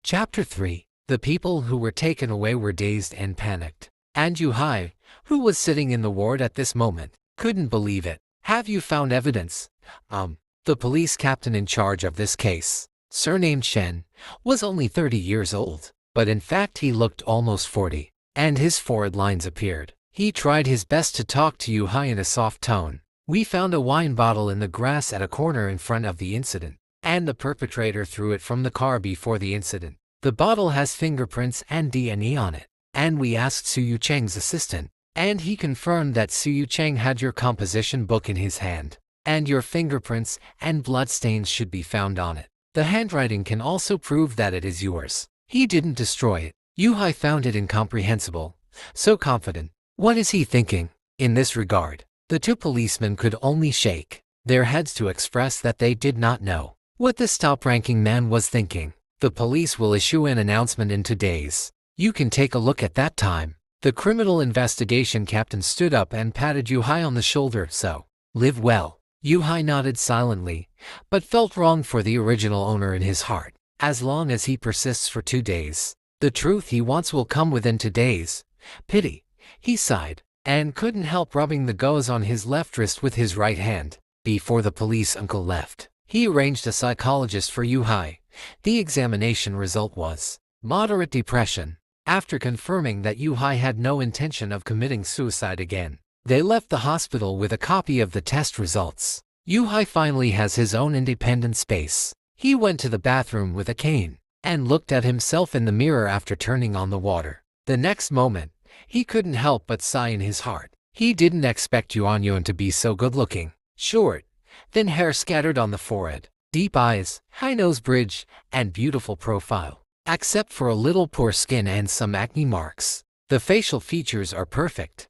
Chapter 3. The people who were taken away were dazed and panicked. And you.See, who was sitting in the ward at this moment, couldn't believe it. "Have you found evidence?" The police captain in charge of this case, surnamed Shen, was only 30 years old, but in fact he looked almost 40, and his forehead lines appeared. He tried his best to talk to you.See in a soft tone. "We found a wine bottle in the grass at a corner in front of the incident, and the perpetrator threw it from the car before the incident. The bottle has fingerprints and DNA on it, and we asked Suyu Cheng's assistant, and he confirmed that Suyu Cheng had your composition book in his hand, and your fingerprints and bloodstains should be found on it. The handwriting can also prove that it is yours. He didn't destroy it." You.See found it incomprehensible, so confident. What is he thinking? In this regard, the two policemen could only shake their heads to express that they did not know what the top-ranking man was thinking. "The police will issue an announcement in 2 days. You can take a look at that time." The criminal investigation captain stood up and patted you.See on the shoulder. "So, live well." You.See nodded silently, but felt wrong for the original owner in his heart. As long as he persists for 2 days, the truth he wants will come within 2 days. Pity. He sighed, and couldn't help rubbing the gauze on his left wrist with his right hand. Before the police uncle left, he arranged a psychologist for you.See. The examination result was moderate depression. After confirming that you.See had no intention of committing suicide again, they left the hospital with a copy of the test results. You.See finally has his own independent space. He went to the bathroom with a cane and looked at himself in the mirror after turning on the water. The next moment, he couldn't help but sigh in his heart. He didn't expect Yuan to be so good-looking. Short, thin hair scattered on the forehead, deep eyes, high nose bridge, and beautiful profile. Except for a little poor skin and some acne marks, the facial features are perfect.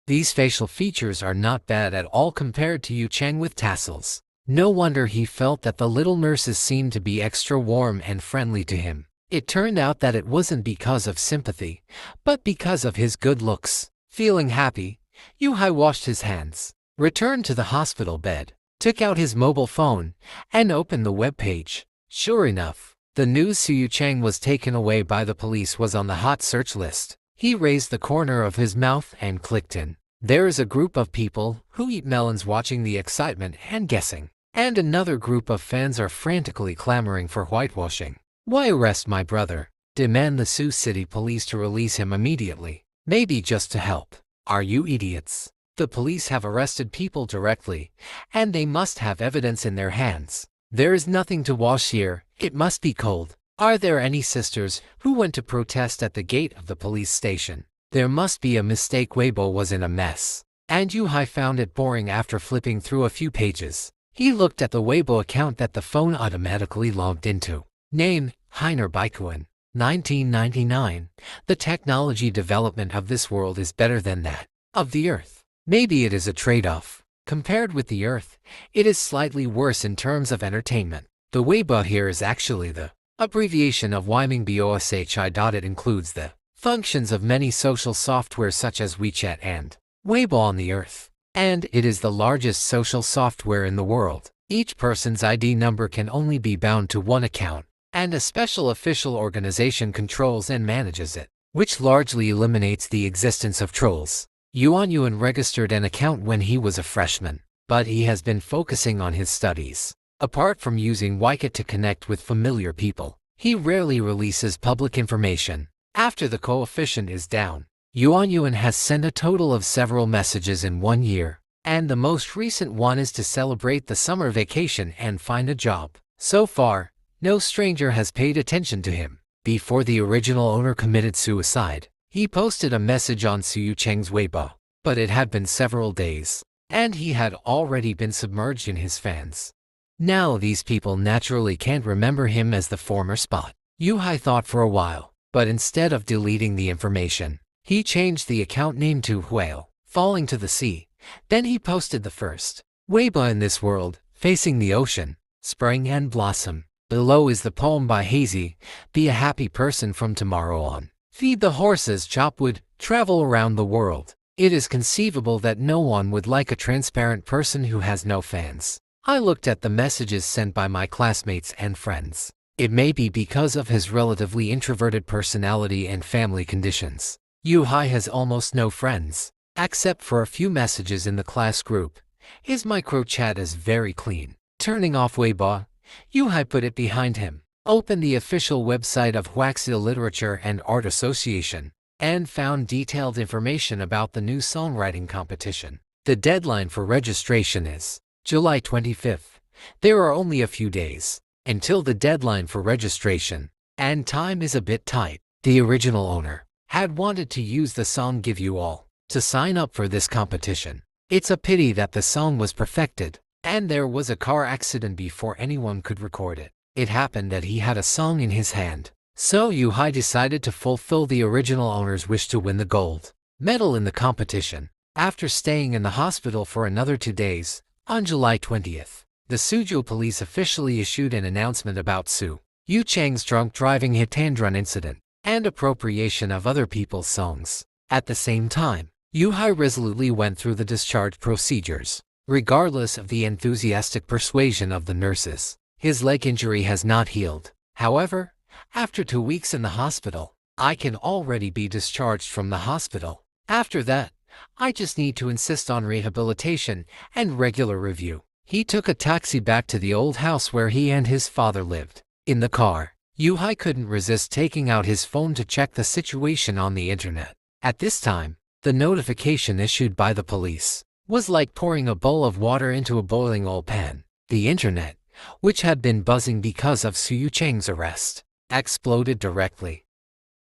These facial features are not bad at all compared to Yu Cheng with tassels. No wonder he felt that the little nurses seemed to be extra warm and friendly to him. It turned out that it wasn't because of sympathy, but because of his good looks. Feeling happy, You.See washed his hands, returned to the hospital bed, took out his mobile phone, and opened the web page. Sure enough, the news Suyu Cheng was taken away by the police was on the hot search list. He raised the corner of his mouth and clicked in. There is a group of people who eat melons watching the excitement and guessing, and another group of fans are frantically clamoring for whitewashing. "Why arrest my brother? Demand the Sioux City police to release him immediately. Maybe just to help. Are you idiots? The police have arrested people directly, and they must have evidence in their hands. There is nothing to wash here. It must be cold. Are there any sisters who went to protest at the gate of the police station? There must be a mistake." Weibo was in a mess, and You.See found it boring after flipping through a few pages. He looked at the Weibo account that the phone automatically logged into. Name, Heiner Baikuan, 1999. The technology development of this world is better than that of the Earth. Maybe it is a trade-off. Compared with the Earth, it is slightly worse in terms of entertainment. The Weibo here is actually the abbreviation of Wiming. It includes the functions of many social software such as WeChat and Weibo on the Earth, and it is the largest social software in the world. Each person's ID number can only be bound to one account, and a special official organization controls and manages it, which largely eliminates the existence of trolls. Yuan registered an account when he was a freshman, but he has been focusing on his studies. Apart from using WeChat to connect with familiar people, he rarely releases public information. After the coefficient is down, Yuan has sent a total of several messages in 1 year, and the most recent one is to celebrate the summer vacation and find a job. So far, no stranger has paid attention to him. Before the original owner committed suicide, he posted a message on Suyu Cheng's Weibo, but it had been several days, and he had already been submerged in his fans. Now these people naturally can't remember him as the former spot. You.See thought for a while, but instead of deleting the information, he changed the account name to Whale, Falling to the Sea. Then he posted the first Weibo in this world, facing the ocean, spring and blossom. Below is the poem by Hazy, "Be a happy person from tomorrow on. Feed the horses, chop wood, travel around the world." It is conceivable that no one would like a transparent person who has no fans. I looked at the messages sent by my classmates and friends. It may be because of his relatively introverted personality and family conditions. You.See has almost no friends, except for a few messages in the class group. His micro chat is very clean. Turning off Weibo, You.See put it behind him, opened the official website of you.See Literature and Art Association, and found detailed information about the new songwriting competition. The deadline for registration is July 25th. There are only a few days until the deadline for registration, and time is a bit tight. The original owner had wanted to use the song Give You All to sign up for this competition. It's a pity that the song was perfected, and there was a car accident before anyone could record it. It happened that he had a song in his hand, so You.See decided to fulfill the original owner's wish to win the gold medal in the competition. After staying in the hospital for another 2 days, on July 20th, the Suzhou police officially issued an announcement about Su Chang's drunk driving hit-and-run incident and appropriation of other people's songs. At the same time, You.See resolutely went through the discharge procedures, regardless of the enthusiastic persuasion of the nurses. His leg injury has not healed. However, after 2 weeks in the hospital, I can already be discharged from the hospital. After that, I just need to insist on rehabilitation and regular review. He took a taxi back to the old house where he and his father lived. In the car, You.See couldn't resist taking out his phone to check the situation on the internet. At this time, the notification issued by the police was like pouring a bowl of water into a boiling oil pan. The internet, which had been buzzing because of Su Chang's arrest, exploded directly.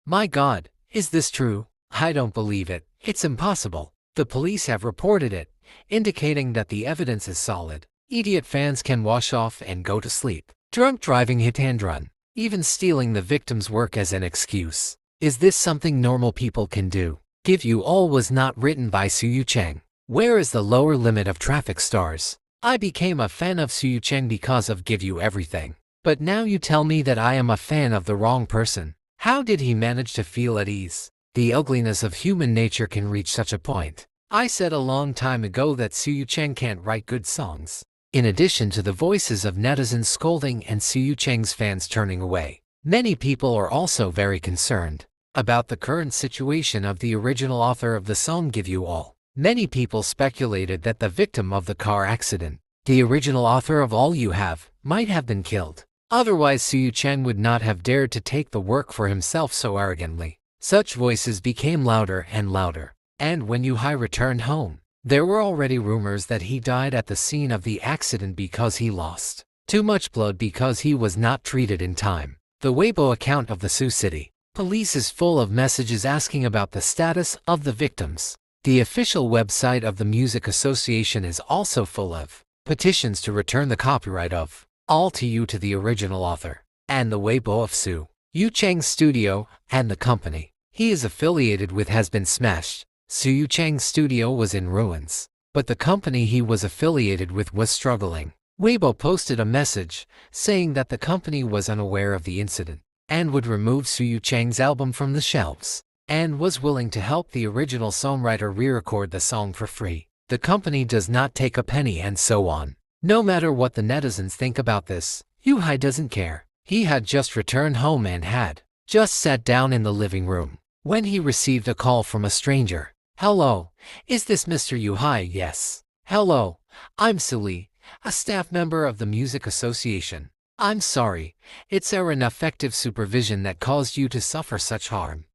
My God, is this true? I don't believe it. It's impossible. The police have reported it, indicating that the evidence is solid. Idiot fans can wash off and go to sleep. Drunk driving hit-and-run, even stealing the victim's work as an excuse. Is this something normal people can do? Give You All was not written by Su Chang. Where is the lower limit of traffic stars? I became a fan of Su Chang because of Give You Everything. But now you tell me that I am a fan of the wrong person. How did he manage to feel at ease? The ugliness of human nature can reach such a point. I said a long time ago that Su Chang can't write good songs. In addition to the voices of netizens scolding and Su Chang's fans turning away, many people are also very concerned about the current situation of the original author of the song Give You All. Many people speculated that the victim of the car accident, the original author of All You Have, might have been killed. Otherwise Su Chang would not have dared to take the work for himself so arrogantly. Such voices became louder and louder, and when You.See returned home, there were already rumors that he died at the scene of the accident because he lost too much blood because he was not treated in time. The Weibo account of the Sioux City police is full of messages asking about the status of the victims. The official website of the Music Association is also full of petitions to return the copyright of All to You to the original author, and the Weibo of Su Chang's studio and the company he is affiliated with has been smashed. Su Chang's studio was in ruins, but the company he was affiliated with was struggling. Weibo posted a message saying that the company was unaware of the incident and would remove Su Chang's album from the shelves, and was willing to help the original songwriter re-record the song for free. The company does not take a penny and so on. No matter what the netizens think about this, You.See doesn't care. He had just returned home and had just sat down in the living room when he received a call from a stranger. Hello, is this Mr. You.See? Yes. Hello, I'm Sully, a staff member of the Music Association. I'm sorry, it's our ineffective supervision that caused you to suffer such harm.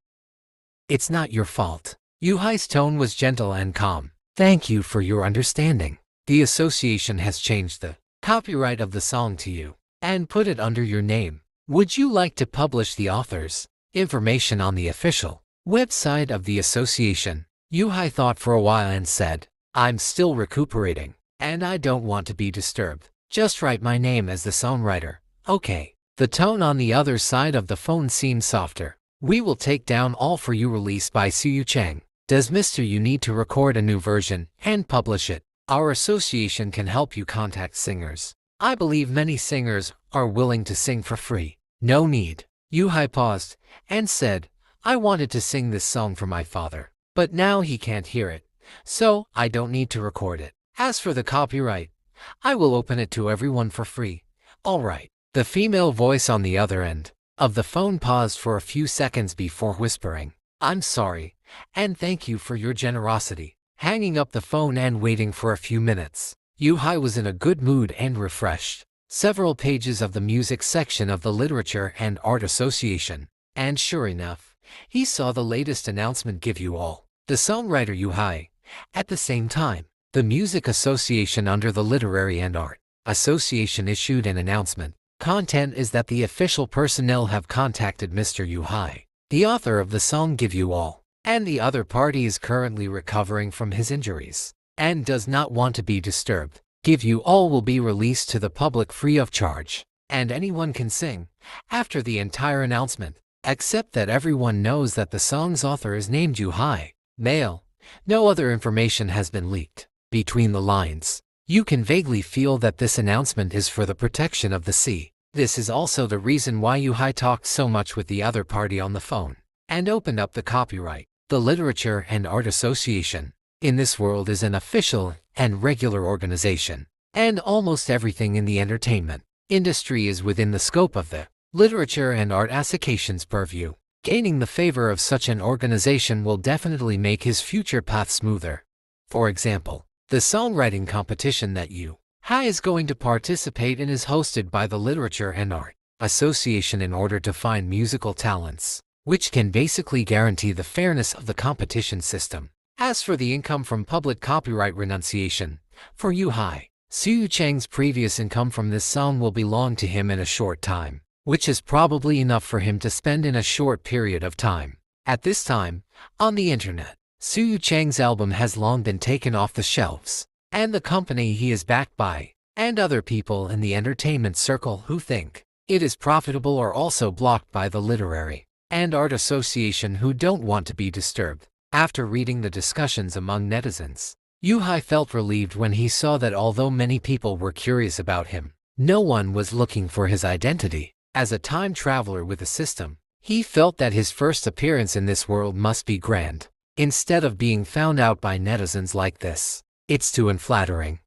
It's not your fault. You.Se's tone was gentle and calm. Thank you for your understanding. The association has changed the copyright of the song to you and put it under your name. Would you like to publish the author's information on the official website of the association? You.See thought for a while and said, I'm still recuperating, and I don't want to be disturbed. Just write my name as the songwriter. Okay. The tone on the other side of the phone seemed softer. We will take down All for You released by Su Chang. Does Mr. You need to record a new version and publish it? Our association can help you contact singers. I believe many singers are willing to sing for free. No need. You.See paused and said, I wanted to sing this song for my father, but now he can't hear it, so I don't need to record it. As for the copyright, I will open it to everyone for free. All right. The female voice on the other end of the phone paused for a few seconds before whispering, "I'm sorry, and thank you for your generosity," hanging up the phone and waiting for a few minutes. You.See was in a good mood and refreshed. Several pages of the music section of the Literature and Art Association, and sure enough, he saw the latest announcement, "Give you all." The songwriter You.See. At the same time, the Music Association under the Literary and Art Association issued an announcement. Content is that the official personnel have contacted Mr. You.See, the author of the song "Give You All," and the other party is currently recovering from his injuries and does not want to be disturbed. "Give You All" will be released to the public free of charge, and anyone can sing after the entire announcement, except that everyone knows that the song's author is named You.See. Male. No other information has been leaked. Between the lines, you can vaguely feel that this announcement is for the protection of the sea. This is also the reason why You.See talked so much with the other party on the phone and opened up the copyright. The Literature and Art Association in this world is an official and regular organization, and almost everything in the entertainment industry is within the scope of the Literature and Art Association's purview. Gaining the favor of such an organization will definitely make his future path smoother. For example, the songwriting competition that You.See is going to participate in is hosted by the Literature and Art Association in order to find musical talents, which can basically guarantee the fairness of the competition system. As for the income from public copyright renunciation, for You.See, Su Cheng's previous income from this song will belong to him in a short time, which is probably enough for him to spend in a short period of time. At this time, on the internet, Su Cheng's album has long been taken off the shelves, and the company he is backed by, and other people in the entertainment circle who think it is profitable are also blocked by the Literary and Art Association, who don't want to be disturbed. After reading the discussions among netizens, You.See felt relieved when he saw that although many people were curious about him, no one was looking for his identity. As a time traveler with a system, he felt that his first appearance in this world must be grand. Instead of being found out by netizens like this, it's too unflattering.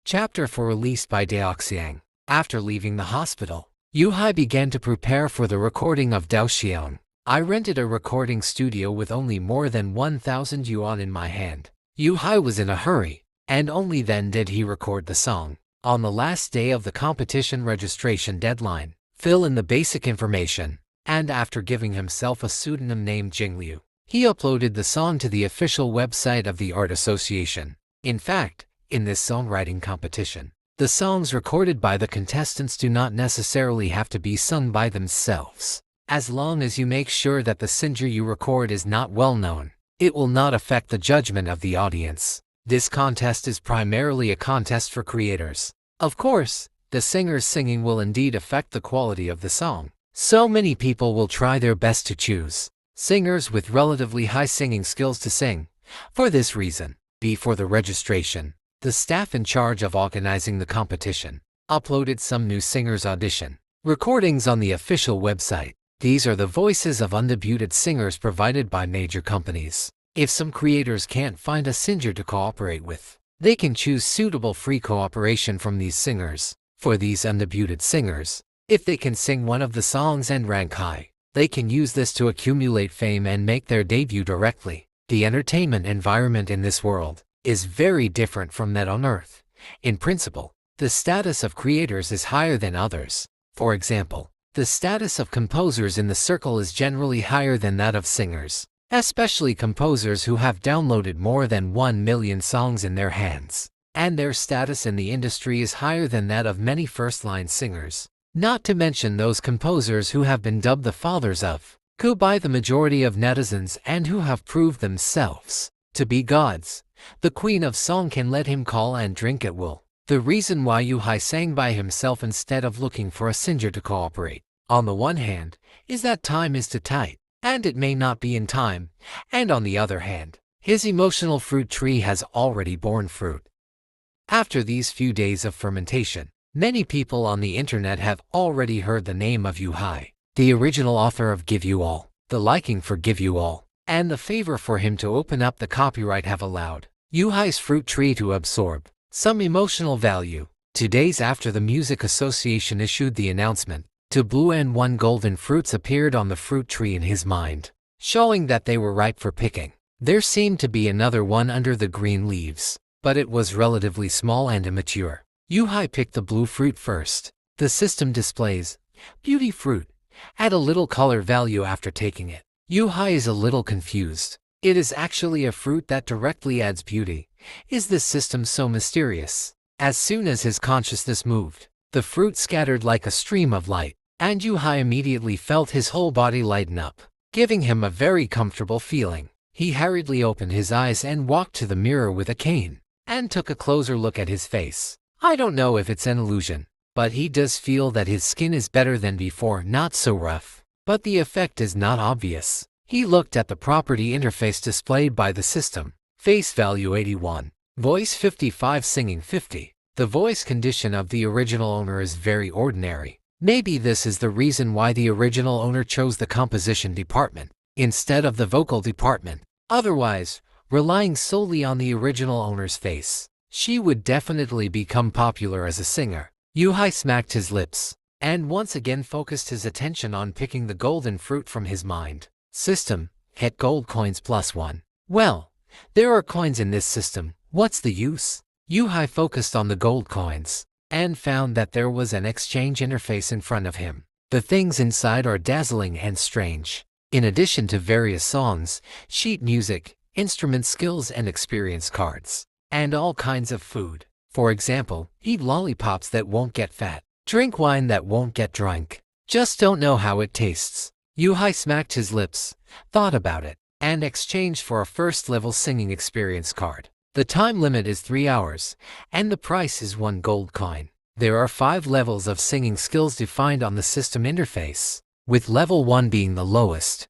Chapter 4 released by Daoxiang. After leaving the hospital, You.See began to prepare for the recording of Daoxiang. "I rented a recording studio with only more than 1,000 yuan in my hand." You.See was in a hurry, and only then did he record the song. On the last day of the competition registration deadline, fill in the basic information, and after giving himself a pseudonym named Jingliu, he uploaded the song to the official website of the Art Association. In fact, in this songwriting competition, the songs recorded by the contestants do not necessarily have to be sung by themselves. As long as you make sure that the singer you record is not well known, it will not affect the judgment of the audience. This contest is primarily a contest for creators. Of course, the singer's singing will indeed affect the quality of the song, so many people will try their best to choose singers with relatively high singing skills to sing. For this reason, before the registration, the staff in charge of organizing the competition uploaded some new singers' audition recordings on the official website. These are the voices of undebuted singers provided by major companies. If some creators can't find a singer to cooperate with, they can choose suitable free cooperation from these singers. For these undebuted singers, if they can sing one of the songs and rank high, they can use this to accumulate fame and make their debut directly. The entertainment environment in this world is very different from that on Earth. In principle, the status of creators is higher than others. For example, the status of composers in the circle is generally higher than that of singers, especially composers who have downloaded more than 1 million songs in their hands, and their status in the industry is higher than that of many first-line singers, not to mention those composers who have been dubbed the fathers of Ku by the majority of netizens and who have proved themselves to be gods. The queen of song can let him call and drink at will. The reason why You.See sang by himself instead of looking for a singer to cooperate, on the one hand, is that time is too tight, and it may not be in time, and on the other hand, his emotional fruit tree has already borne fruit. After these few days of fermentation, many people on the internet have already heard the name of You.See, the original author of Give You All. The liking for Give You All and the favor for him to open up the copyright have allowed You.Se's fruit tree to absorb some emotional value. 2 days after the Music Association issued the announcement, 2 blue and 1 golden fruits appeared on the fruit tree in his mind, showing that they were ripe for picking. There seemed to be another one under the green leaves, but it was relatively small and immature. You.See picked the blue fruit first. The system displays beauty fruit. Add a little color value after taking it. You.See is a little confused. It is actually a fruit that directly adds beauty. Is this system so mysterious? As soon as his consciousness moved, the fruit scattered like a stream of light, and You.See immediately felt his whole body lighten up, giving him a very comfortable feeling. He hurriedly opened his eyes and walked to the mirror with a cane, and took a closer look at his face. I don't know if it's an illusion, but he does feel that his skin is better than before, not so rough. But the effect is not obvious. He looked at the property interface displayed by the system. Face value 81. Voice 55, singing 50. The voice condition of the original owner is very ordinary. Maybe this is the reason why the original owner chose the composition department instead of the vocal department. Otherwise, relying solely on the original owner's face, she would definitely become popular as a singer. You.See smacked his lips, and once again focused his attention on picking the golden fruit from his mind. System, hit gold coins +1. Well, there are coins in this system, what's the use? You.See focused on the gold coins, and found that there was an exchange interface in front of him. The things inside are dazzling and strange. In addition to various songs, sheet music, instrument skills and experience cards, and all kinds of food. For example, eat lollipops that won't get fat, drink wine that won't get drunk. Just don't know how it tastes. You.See smacked his lips, thought about it, and exchanged for a first-level singing experience card. The time limit is 3 hours, and the price is 1 gold coin. There are 5 levels of singing skills defined on the system interface, with level 1 being the lowest,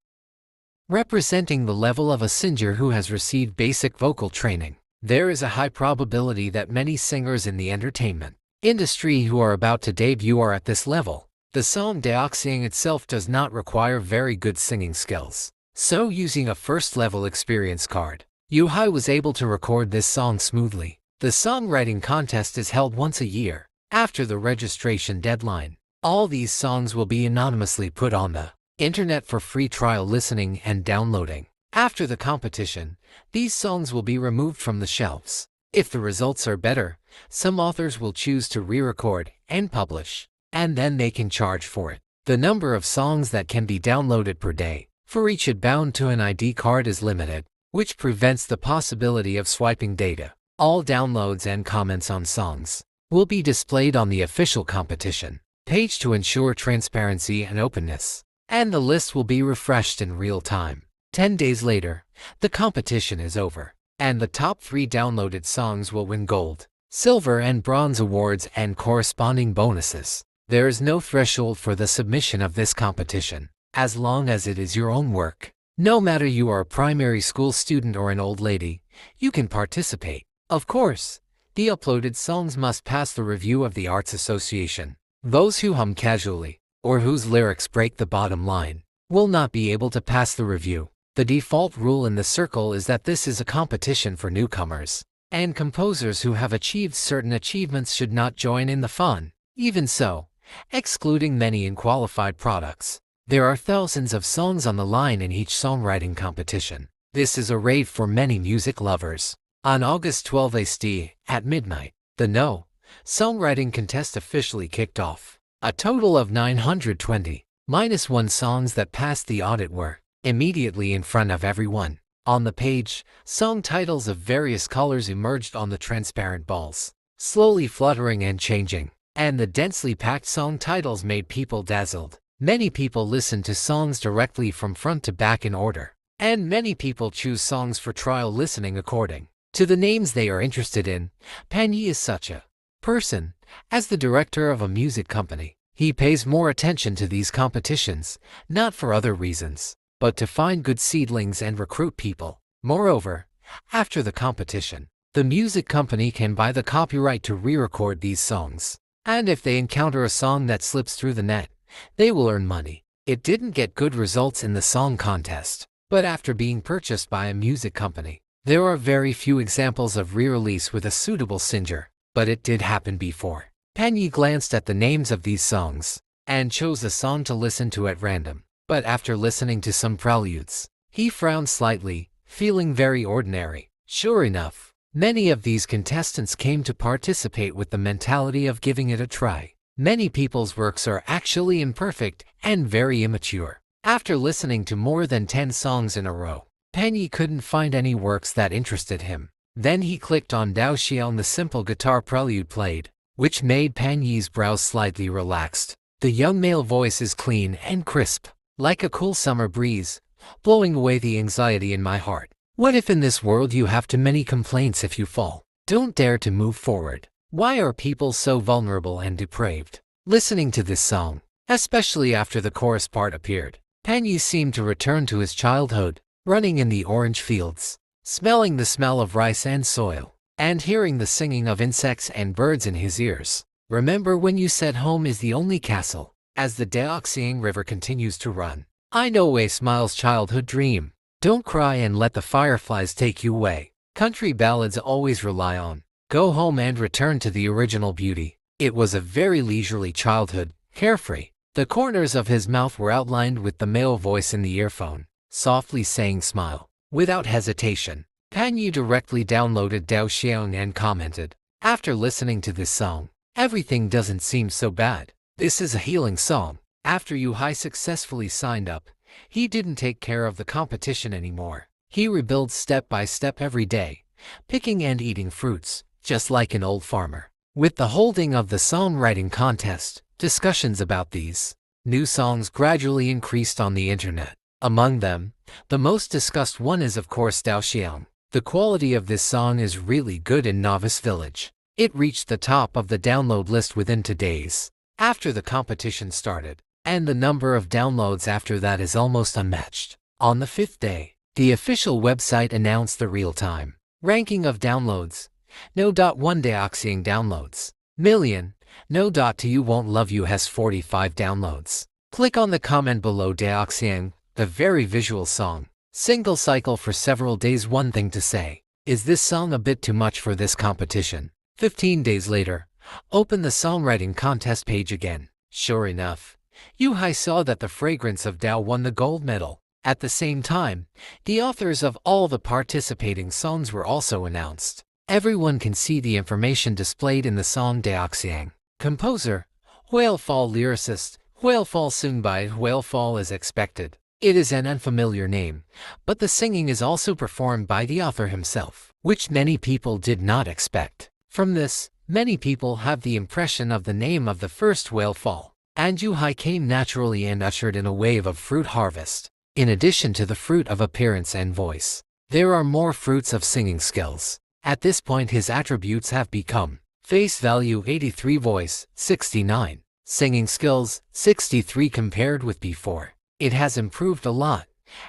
representing the level of a singer who has received basic vocal training. There is a high probability that many singers in the entertainment industry who are about to debut are at this level. The song you.See itself does not require very good singing skills, so using a first-level experience card, You.See was able to record this song smoothly. The songwriting contest is held once a year, after the registration deadline. All these songs will be anonymously put on the internet for free trial listening and downloading. After the competition, these songs will be removed from the shelves. If the results are better, some authors will choose to re-record and publish, and then they can charge for it. The number of songs that can be downloaded per day for each bound to an ID card is limited, which prevents the possibility of swiping data. All downloads and comments on songs will be displayed on the official competition page to ensure transparency and openness, and the list will be refreshed in real time. 10 days later, the competition is over, and the top 3 downloaded songs will win gold, silver and bronze awards and corresponding bonuses. There is no threshold for the submission of this competition, as long as it is your own work. No matter you are a primary school student or an old lady, you can participate. Of course, the uploaded songs must pass the review of the Arts Association. Those who hum casually, or whose lyrics break the bottom line, will not be able to pass the review. The default rule in the circle is that this is a competition for newcomers, and composers who have achieved certain achievements should not join in the fun. Even so, excluding many unqualified products, there are thousands of songs on the line in each songwriting competition. This is a raid for many music lovers. On August 12 you.See, at midnight, the No. Songwriting contest officially kicked off. A total of 920, -1 songs that passed the audit were immediately in front of everyone. On the page, song titles of various colors emerged on the transparent balls, slowly fluttering and changing, and the densely packed song titles made people dazzled. Many people listen to songs directly from front to back in order, and many people choose songs for trial listening according to the names they are interested in. Panyi is such a person. As the director of a music company, he pays more attention to these competitions, not for other reasons, but to find good seedlings and recruit people. Moreover, after the competition, the music company can buy the copyright to re-record these songs, and if they encounter a song that slips through the net, they will earn money. It didn't get good results in the song contest, but after being purchased by a music company, there are very few examples of re-release with a suitable singer, but it did happen before. Pan glanced at the names of these songs and chose a song to listen to at random. But after listening to some preludes, he frowned slightly, feeling very ordinary. Sure enough, many of these contestants came to participate with the mentality of giving it a try. Many people's works are actually imperfect and very immature. After listening to more than 10 songs in a row, Pan couldn't find any works that interested him. Then he clicked on you.See and the simple guitar prelude played, which made Pan's brows slightly relaxed. The young male voice is clean and crisp, like a cool summer breeze, blowing away the anxiety in my heart. What if in this world you have too many complaints if you fall? Don't dare to move forward. Why are people so vulnerable and depraved? Listening to this song, especially after the chorus part appeared, Pan seemed to return to his childhood, running in the orange fields, smelling the smell of rice and soil, and hearing the singing of insects and birds in his ears. Remember when you said home is the only castle? As the you.See River continues to run, I know a smile's childhood dream. Don't cry and let the fireflies take you away. Country ballads always rely on go home and return to the original beauty. It was a very leisurely childhood, carefree. The corners of his mouth were outlined with the male voice in the earphone, softly saying smile. Without hesitation, Pan directly downloaded you.See and commented, after listening to this song, everything doesn't seem so bad. This is a healing song. After you.See successfully signed up, he didn't take care of the competition anymore. He rebuilds step by step every day, picking and eating fruits, just like an old farmer. With the holding of the songwriting contest, discussions about these new songs gradually increased on the internet. Among them, the most discussed one is of course you.See. The quality of this song is really good in Novice Village. It reached the top of the download list within 2 days after the competition started, and the number of downloads after that is almost unmatched. On the 5th day, the official website announced the real-time ranking of downloads. No.1 you.See downloads million. No.2 Won't Love You has 45 downloads. Click on the comment below. you.See, the very visual song. Single cycle for several days. One thing to say, is this song a bit too much for this competition? 15 days later, open the songwriting contest page again. Sure enough, you.See saw that the fragrance of you won the gold medal. At the same time, the authors of all the participating songs were also announced. Everyone can see the information displayed in the song you.See. Composer, Whale Fall. Lyricist, Whale Fall. Sung by Whale Fall as expected. It is an unfamiliar name, but the singing is also performed by the author himself, which many people did not expect. From this, many people have the impression of the name of the first Whale Fall, and you.See came naturally and ushered in a wave of fruit harvest. In addition to the fruit of appearance and voice, there are more fruits of singing skills. At this point his attributes have become face value 83, voice 69, singing skills 63 compared with before. It has improved a lot,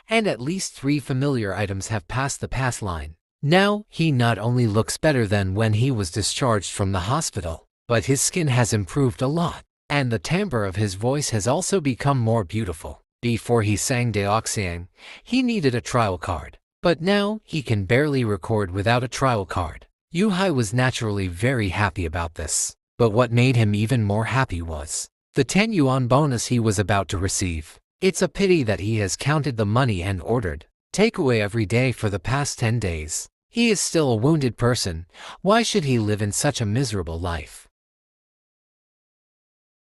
and at least 3 familiar items have passed the pass line. Now, he not only looks better than when he was discharged from the hospital, but his skin has improved a lot, and the timbre of his voice has also become more beautiful. Before he sang you.See, he needed a trial card, but now he can barely record without a trial card. You.See was naturally very happy about this, but what made him even more happy was the 10 yuan bonus he was about to receive. It's a pity that he has counted the money and ordered takeaway every day for the past 10 days. He is still a wounded person. Why should he live in such a miserable life?